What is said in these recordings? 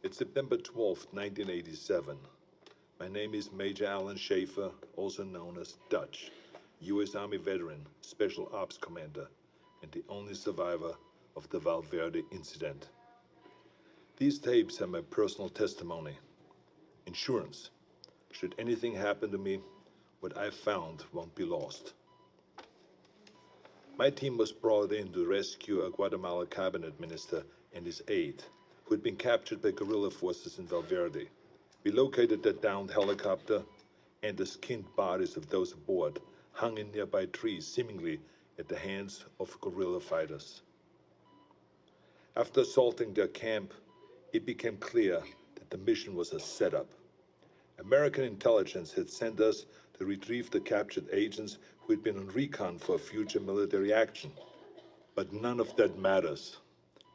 It's September 12th, 1987. My name is Major Alan Schaefer, also known as Dutch, U.S. Army veteran, Special Ops Commander, and the only survivor of the Valverde incident. These tapes are my personal testimony. Insurance. Should anything happen to me, what I found won't be lost. My team was brought in to rescue a Guatemala cabinet minister and his aide, who had been captured by guerrilla forces in Valverde. We located the downed helicopter, and the skinned bodies of those aboard hung in nearby trees, seemingly at the hands of guerrilla fighters. After assaulting their camp, it became clear that the mission was a setup. American intelligence had sent us to retrieve the captured agents who had been on recon for future military action. But none of that matters,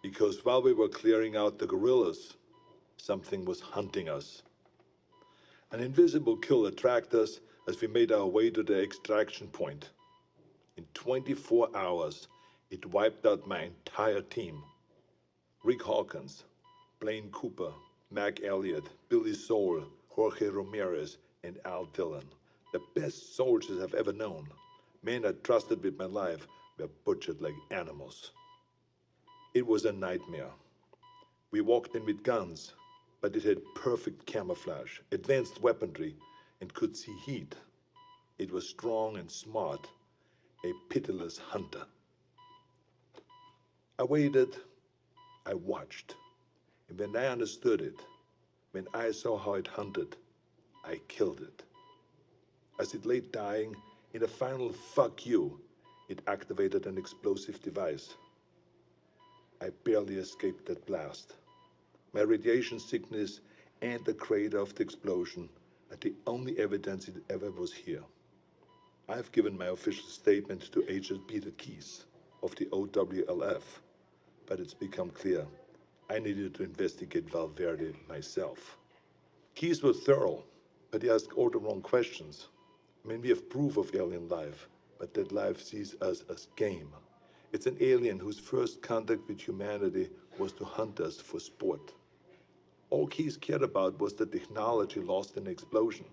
because while we were clearing out the guerrillas, something was hunting us. An invisible killer tracked us as we made our way to the extraction point. In 24 hours, it wiped out my entire team. Rick Hawkins, Blaine Cooper, Mac Elliott, Billy Soul, Jorge Ramirez, and Al Dillon. The best soldiers I've ever known. Men I trusted with my life were butchered like animals. It was a nightmare. We walked in with guns, but it had perfect camouflage, advanced weaponry, and could see heat. It was strong and smart, a pitiless hunter. I waited, I watched, and when I understood it, when I saw how it hunted, I killed it. As it lay dying, in a final fuck you, it activated an explosive device. I barely escaped that blast. My radiation sickness and the crater of the explosion are the only evidence it ever was here. I've given my official statement to Agent Peter Keyes of the OWLF, but it's become clear I needed to investigate Valverde myself. Keyes was thorough, but he asked all the wrong questions. I mean, we have proof of alien life, but that life sees us as game. It's an alien whose first contact with humanity was to hunt us for sport. All Keyes cared about was the technology lost in the explosion.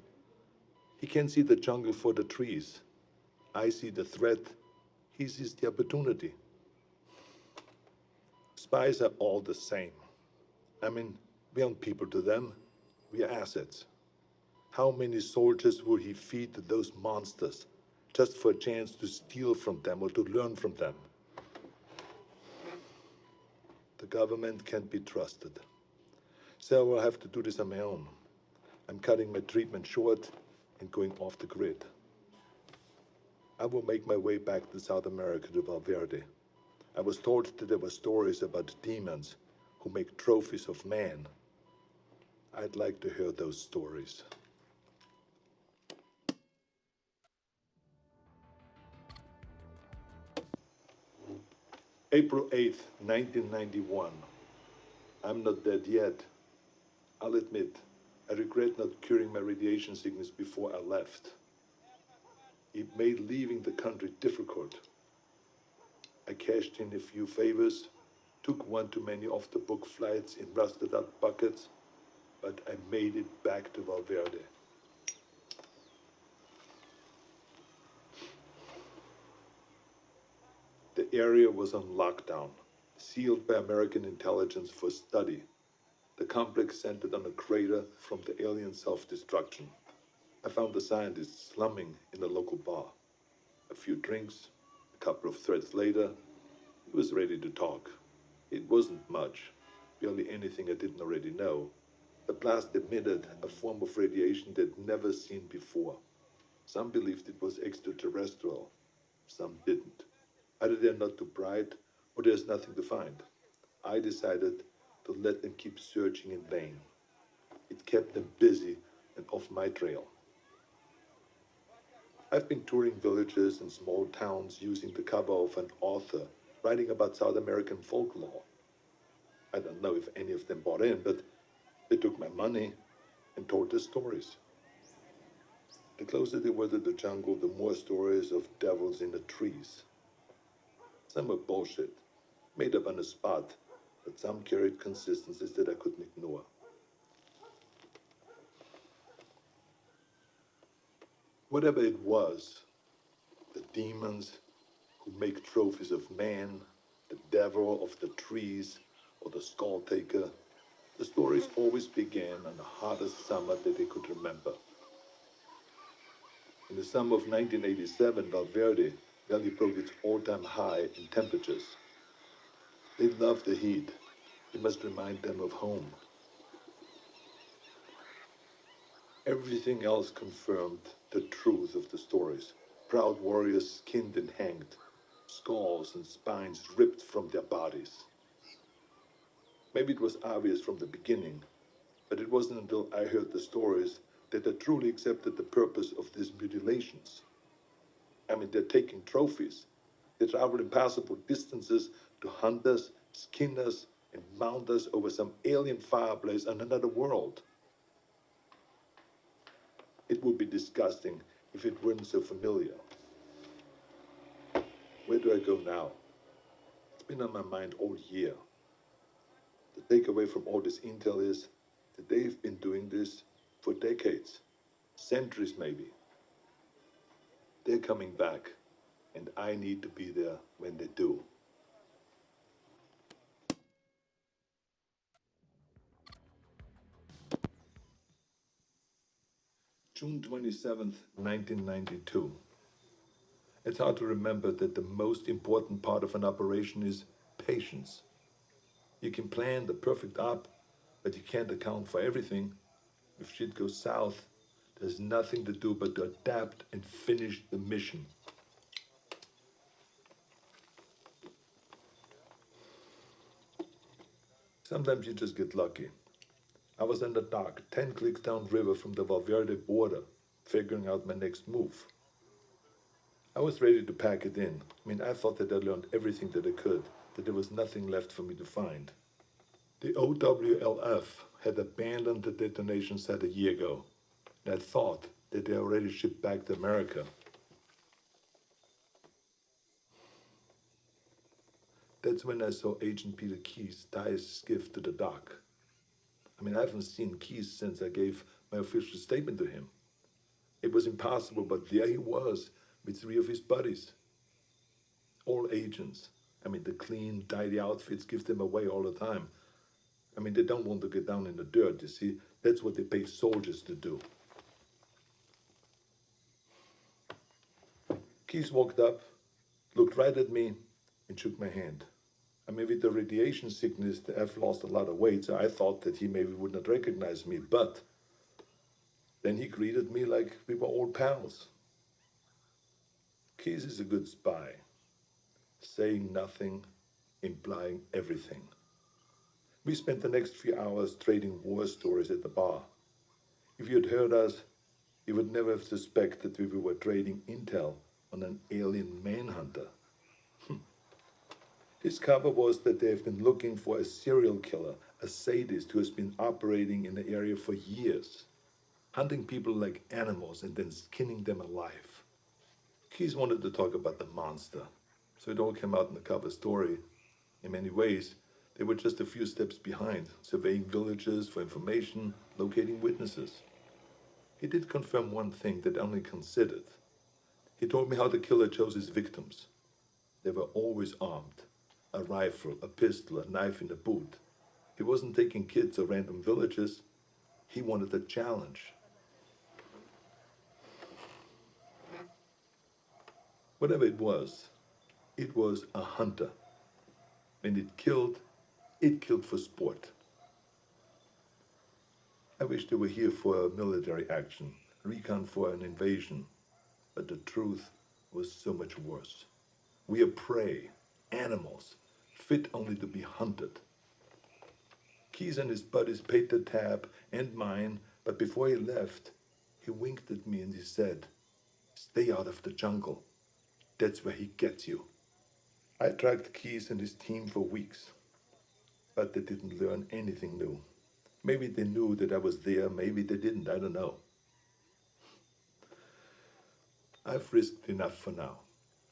He can see the jungle for the trees. I see the threat. He sees the opportunity. Spies are all the same. I mean, we aren't people to them. We are assets. How many soldiers would he feed to those monsters just for a chance to steal from them or to learn from them? The government can't be trusted. So I will have to do this on my own. I'm cutting my treatment short and going off the grid. I will make my way back to South America to Valverde. I was told that there were stories about demons who make trophies of man. I'd like to hear those stories. April 8th, 1991. I'm not dead yet. I'll admit, I regret not curing my radiation sickness before I left. It made leaving the country difficult. I cashed in a few favors, took one too many off-the-book flights in rusted-out buckets, but I made it back to Valverde. The area was on lockdown, sealed by American intelligence for study. The complex centered on a crater from the alien self-destruction. I found the scientists slumming in a local bar. A few drinks, a couple of threads later, he was ready to talk. It wasn't much, barely anything I didn't already know. The blast emitted a form of radiation they'd never seen before. Some believed it was extraterrestrial, some didn't. Either they're not too bright, or there's nothing to find. I decided to let them keep searching in vain. It kept them busy and off my trail. I've been touring villages and small towns using the cover of an author writing about South American folklore. I don't know if any of them bought in, but they took my money and told their stories. The closer they were to the jungle, the more stories of devils in the trees. Some were bullshit, made up on the spot, but some carried consistencies that I couldn't ignore. Whatever it was, the demons who make trophies of man, the devil of the trees, or the skull taker, the stories always began on the hottest summer that they could remember. In the summer of 1987, Valverde Valley broke its all-time high in temperatures. They love the heat. It must remind them of home. Everything else confirmed the truth of the stories. Proud warriors skinned and hanged, skulls and spines ripped from their bodies. Maybe it was obvious from the beginning, but it wasn't until I heard the stories that I truly accepted the purpose of these mutilations. I mean, they're taking trophies. They travel impassable distances to hunt us, skin us, and mount us over some alien fireplace on another world. It would be disgusting if it weren't so familiar. Where do I go now? It's been on my mind all year. The takeaway from all this intel is that they've been doing this for decades, centuries maybe. They're coming back, and I need to be there when they do. June 27th, 1992. It's hard to remember that the most important part of an operation is patience. You can plan the perfect op, but you can't account for everything. If shit goes south, there's nothing to do but to adapt and finish the mission. Sometimes you just get lucky. I was in the dock, 10 clicks downriver from the Valverde border, figuring out my next move. I was ready to pack it in. I mean, I thought that I learned everything that I could, that there was nothing left for me to find. The OWLF had abandoned the detonation site a year ago, and I thought that they already shipped back to America. That's when I saw Agent Peter Keyes tie his skiff to the dock. I mean, I haven't seen Keyes since I gave my official statement to him. It was impossible, but there he was with three of his buddies, all agents. I mean, the clean, tidy outfits give them away all the time. I mean, they don't want to get down in the dirt, you see. That's what they pay soldiers to do. Keyes walked up, looked right at me, and shook my hand. I mean, with the radiation sickness, I've lost a lot of weight, so I thought that he maybe would not recognize me. But then he greeted me like we were old pals. Keyes is a good spy, saying nothing, implying everything. We spent the next few hours trading war stories at the bar. If you had heard us, you would never have suspected we were trading intel on an alien manhunter. His cover was that they have been looking for a serial killer, a sadist who has been operating in the area for years, hunting people like animals and then skinning them alive. Keyes wanted to talk about the monster, so it all came out in the cover story. In many ways, they were just a few steps behind, surveying villages for information, locating witnesses. He did confirm one thing that I only considered. He told me how the killer chose his victims. They were always armed. A rifle, a pistol, a knife in the boot. He wasn't taking kids or random villages. He wanted a challenge. Whatever it was a hunter. When it killed for sport. I wish they were here for a military action, recon for an invasion. But the truth was so much worse. We are prey, animals, fit only to be hunted. Keyes and his buddies paid the tab and mine, but before he left, he winked at me and he said, "Stay out of the jungle. That's where he gets you." I tracked Keyes and his team for weeks, but they didn't learn anything new. Maybe they knew that I was there, maybe they didn't, I don't know. I've risked enough for now.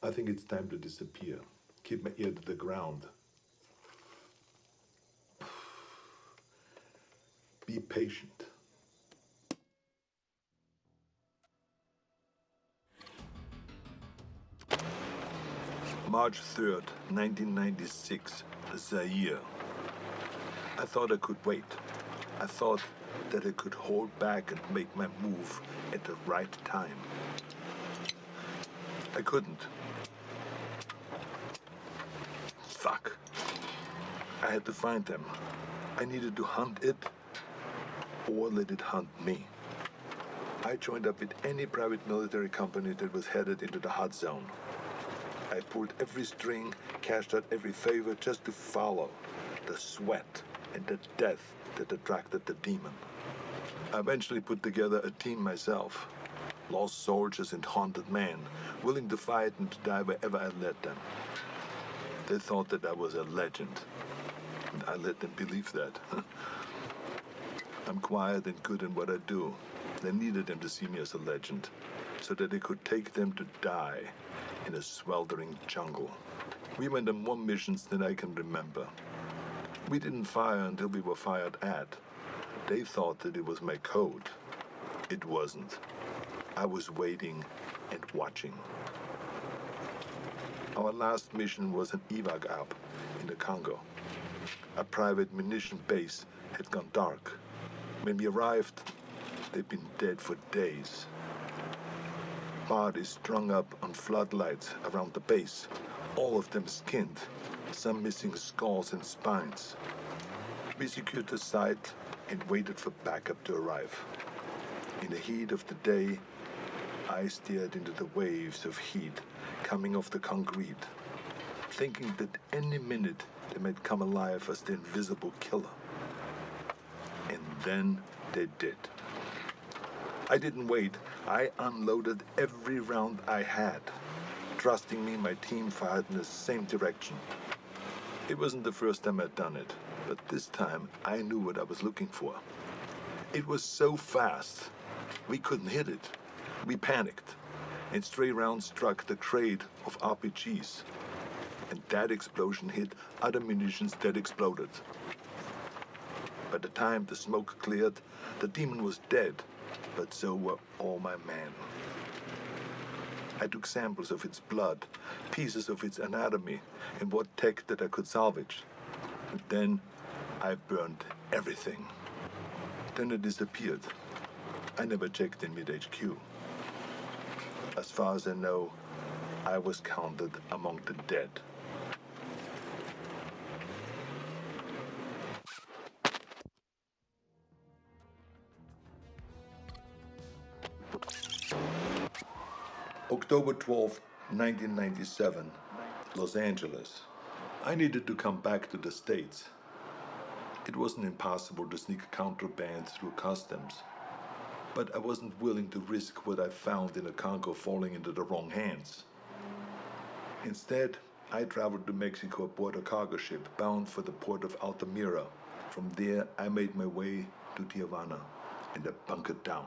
I think it's time to disappear. Keep my ear to the ground. Be patient. March 3rd, 1996, Zaire. I thought I could wait. I thought that I could hold back and make my move at the right time. I couldn't. Fuck. I had to find them. I needed to hunt it or let it hunt me. I joined up with any private military company that was headed into the hot zone. I pulled every string, cashed out every favor just to follow the sweat and the death that attracted the demon. I eventually put together a team myself. Lost soldiers and haunted men, willing to fight and to die wherever I led them. They thought that I was a legend, and I let them believe that. I'm quiet and good in what I do. They needed them to see me as a legend, so that they could take them to die in a sweltering jungle. We went on more missions than I can remember. We didn't fire until we were fired at. They thought that it was my code. It wasn't. I was waiting and watching. Our last mission was an evac up in the Congo. A private munition base had gone dark. When we arrived, they'd been dead for days. Bodies strung up on floodlights around the base, all of them skinned, some missing skulls and spines. We secured the site and waited for backup to arrive. In the heat of the day, I stared into the waves of heat coming off the concrete, thinking that any minute they might come alive as the invisible killer. And then they did. I didn't wait. I unloaded every round I had. Trusting me, my team fired in the same direction. It wasn't the first time I'd done it, but this time I knew what I was looking for. It was so fast, we couldn't hit it. We panicked, and stray rounds struck the crate of RPGs. And that explosion hit other munitions that exploded. By the time the smoke cleared, the demon was dead, but so were all my men. I took samples of its blood, pieces of its anatomy, and what tech that I could salvage. And then I burned everything. Then it disappeared. I never checked in with HQ. As far as I know, I was counted among the dead. October 12, 1997, Los Angeles. I needed to come back to the States. It wasn't impossible to sneak contraband through customs, but I wasn't willing to risk what I found in the Congo falling into the wrong hands. Instead, I traveled to Mexico aboard a cargo ship bound for the port of Altamira. From there, I made my way to Tijuana, and I bunkered down.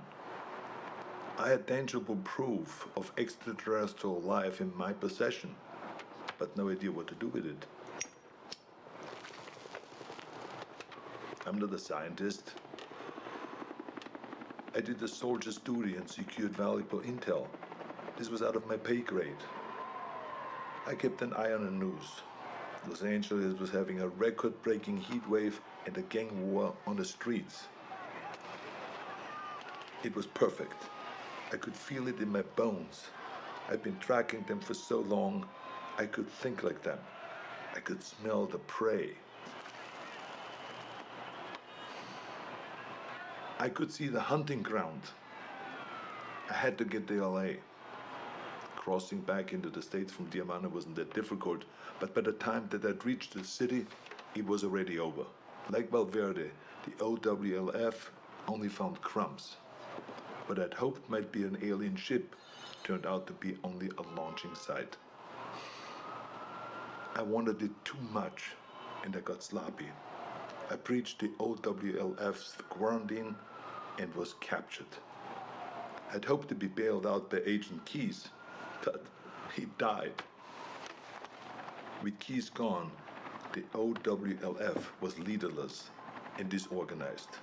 I had tangible proof of extraterrestrial life in my possession, but no idea what to do with it. I'm not a scientist. I did a soldier's duty and secured valuable intel. This was out of my pay grade. I kept an eye on the news. Los Angeles was having a record-breaking heat wave and a gang war on the streets. It was perfect. I could feel it in my bones. I'd been tracking them for so long, I could think like them. I could smell the prey. I could see the hunting ground. I had to get to LA. Crossing back into the States from Tijuana wasn't that difficult, but by the time that I'd reached the city, it was already over. Like Valverde, the OWLF only found crumbs. What I'd hoped might be an alien ship turned out to be only a launching site. I wanted it too much, and I got sloppy. I breached the OWLF's quarantine and was captured. I'd hoped to be bailed out by Agent Keys, but he died. With Keys gone, the OWLF was leaderless and disorganized.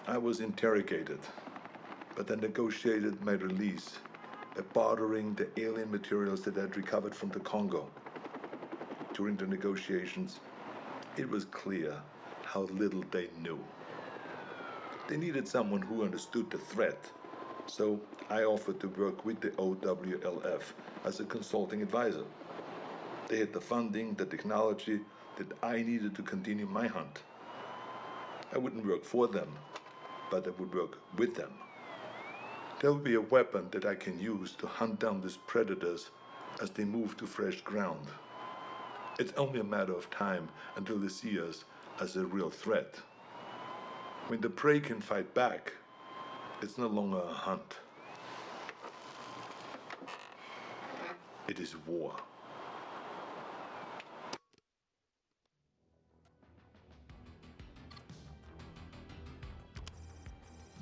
I was interrogated, but I negotiated my release by bartering the alien materials that I'd recovered from the Congo. During the negotiations, it was clear how little they knew. They needed someone who understood the threat, so I offered to work with the OWLF as a consulting advisor. They had the funding, the technology that I needed to continue my hunt. I wouldn't work for them, but I would work with them. There will be a weapon that I can use to hunt down these predators as they move to fresh ground. It's only a matter of time until they see us as a real threat. When the prey can fight back, it's no longer a hunt. It is war.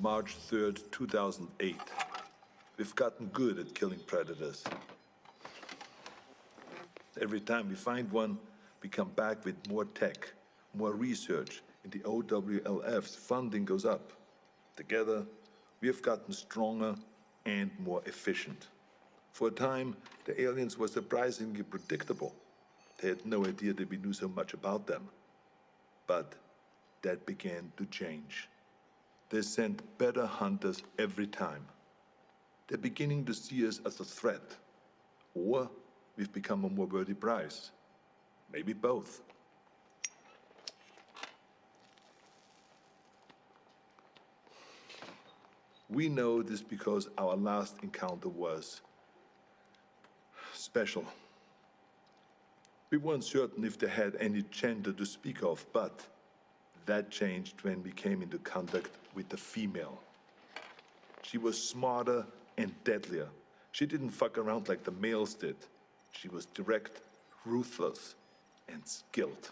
March 3rd, 2008. We've gotten good at killing predators. Every time we find one, we come back with more tech, more research, and the OWLF's funding goes up. Together, we have gotten stronger and more efficient. For a time, the aliens were surprisingly predictable. They had no idea that we knew so much about them. But that began to change. They sent better hunters every time. They're beginning to see us as a threat. Or we've become a more worthy prize. Maybe both. We know this because our last encounter was special. We weren't certain if they had any gender to speak of, but that changed when we came into contact with the female. She was smarter and deadlier. She didn't fuck around like the males did. She was direct, ruthless, and skilled.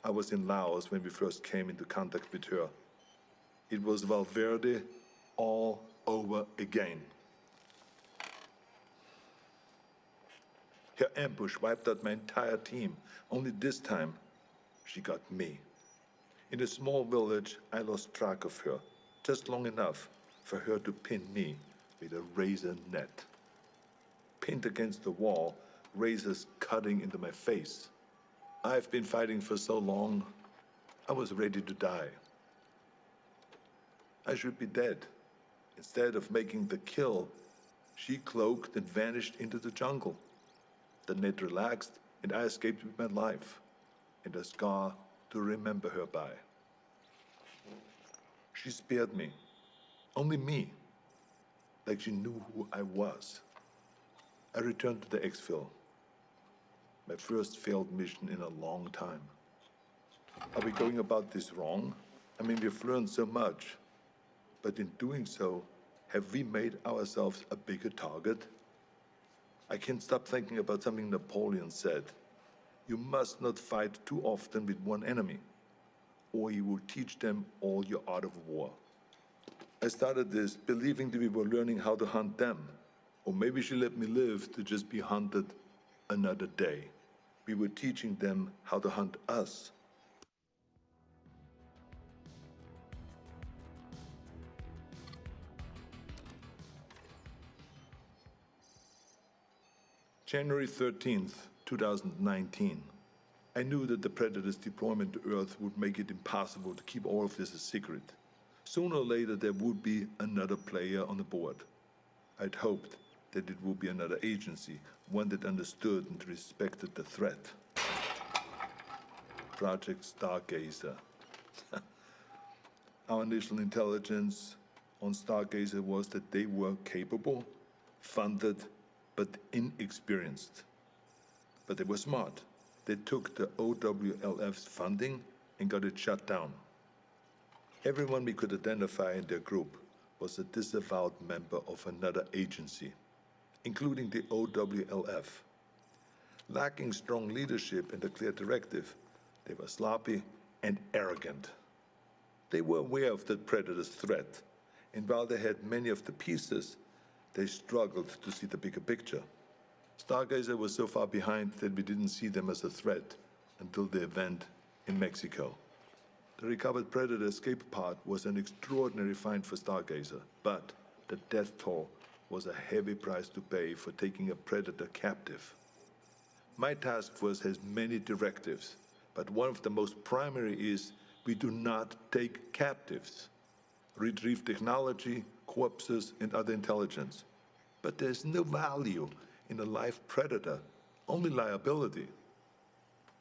I was in Laos when we first came into contact with her. It was Valverde all over again. Her ambush wiped out my entire team. Only this time, she got me. In a small village, I lost track of her, just long enough for her to pin me with a razor net. Pinned against the wall, razors cutting into my face. I've been fighting for so long, I was ready to die. I should be dead. Instead of making the kill, she cloaked and vanished into the jungle. The net relaxed, and I escaped with my life, and a scar to remember her by. She spared me. Only me. Like she knew who I was. I returned to the exfil. My first failed mission in a long time. Are we going about this wrong? I mean, we've learned so much. But in doing so, have we made ourselves a bigger target? I can't stop thinking about something Napoleon said. You must not fight too often with one enemy, or you will teach them all your art of war. I started this believing that we were learning how to hunt them, or maybe she let me live to just be hunted another day. We were teaching them how to hunt us. January 13th, 2019. I knew that the Predator's deployment to Earth would make it impossible to keep all of this a secret. Sooner or later, there would be another player on the board. I'd hoped that it would be another agency, one that understood and respected the threat. Project Stargazer. Our initial intelligence on Stargazer was that they were capable, funded, but inexperienced. But they were smart. They took the OWLF's funding and got it shut down. Everyone we could identify in their group was a disavowed member of another agency, including the OWLF. Lacking strong leadership and a clear directive, they were sloppy and arrogant. They were aware of the Predator's threat, and while they had many of the pieces, they struggled to see the bigger picture. Stargazer was so far behind that we didn't see them as a threat until the event in Mexico. The recovered Predator escape pod was an extraordinary find for Stargazer, but the death toll was a heavy price to pay for taking a predator captive. My task force has many directives, but one of the most primary is we do not take captives. Retrieve technology, corpses, and other intelligence. But there's no value in a live predator, only liability.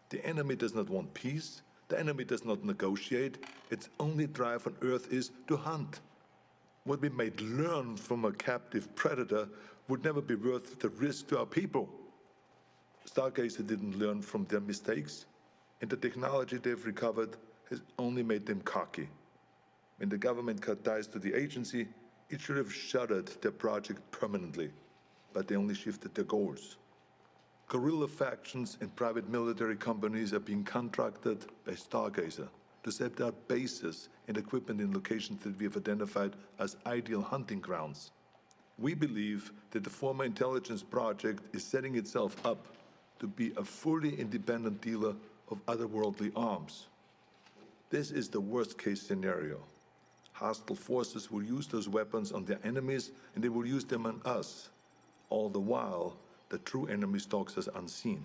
The enemy does not want peace. The enemy does not negotiate. Its only drive on Earth is to hunt. What we might learn from a captive predator would never be worth the risk to our people. Stargazer didn't learn from their mistakes, and the technology they've recovered has only made them cocky. When the government cut ties to the agency, it should have shuttered their project permanently, but they only shifted their goals. Guerrilla factions and private military companies are being contracted by Stargazer to set up bases and equipment in locations that we have identified as ideal hunting grounds. We believe that the former intelligence project is setting itself up to be a fully independent dealer of otherworldly arms. This is the worst-case scenario. Hostile forces will use those weapons on their enemies, and they will use them on us. All the while, the true enemy stalks us unseen.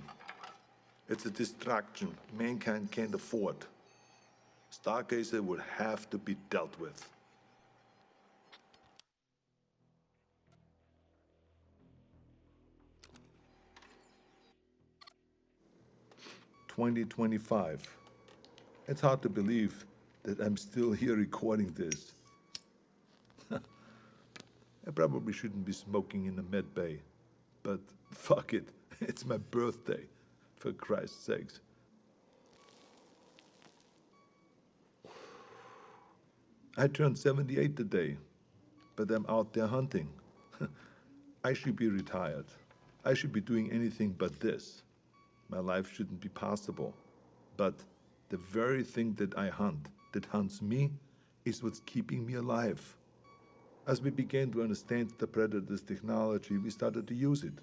It's a distraction mankind can't afford. Stargazer will have to be dealt with. "2025. It's hard to believe that I'm still here recording this. I probably shouldn't be smoking in the med bay, but fuck it, it's my birthday, for Christ's sakes. I turned 78 today, but I'm out there hunting. I should be retired. I should be doing anything but this. My life shouldn't be possible. But the very thing that I hunt, that hunts me, is what's keeping me alive. As we began to understand the predator's technology, we started to use it.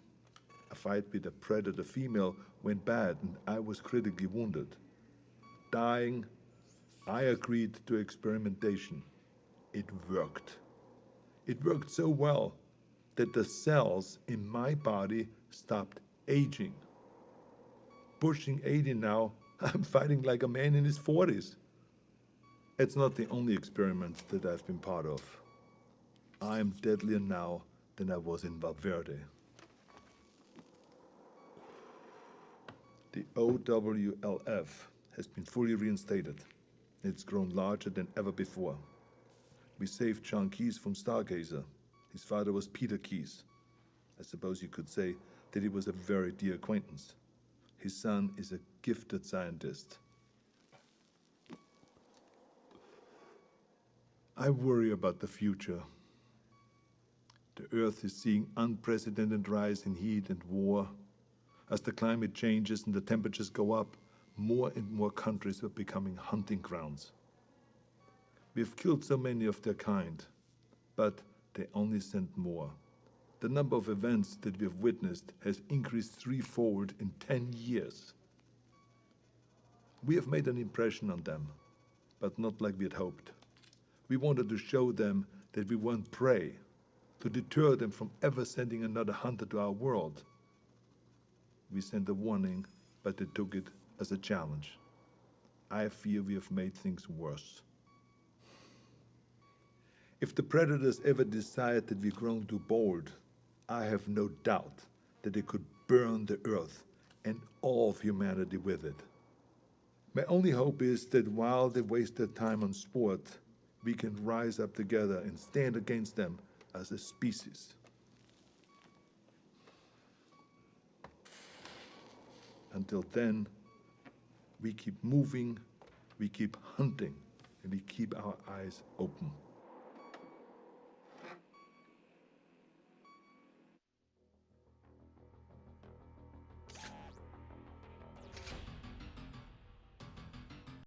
A fight with a predator female went bad, and I was critically wounded. Dying, I agreed to experimentation. It worked. It worked so well that the cells in my body stopped aging. Pushing 80 now, I'm fighting like a man in his 40s. It's not the only experiment that I've been part of. I'm deadlier now than I was in Valverde. The OWLF has been fully reinstated. It's grown larger than ever before. We saved John Keyes from Stargazer. His father was Peter Keyes. I suppose you could say that he was a very dear acquaintance. His son is a gifted scientist. I worry about the future. The Earth is seeing unprecedented rise in heat and war. As the climate changes and the temperatures go up, more and more countries are becoming hunting grounds. We've killed so many of their kind, but they only send more. The number of events that we have witnessed has increased threefold in 10 years. We have made an impression on them, but not like we had hoped. We wanted to show them that we weren't prey, to deter them from ever sending another hunter to our world. We sent a warning, but they took it as a challenge. I fear we have made things worse. If the predators ever decide that we've grown too bold, I have no doubt that they could burn the Earth and all of humanity with it. My only hope is that while they waste their time on sport, we can rise up together and stand against them as a species. Until then, we keep moving, we keep hunting, and we keep our eyes open.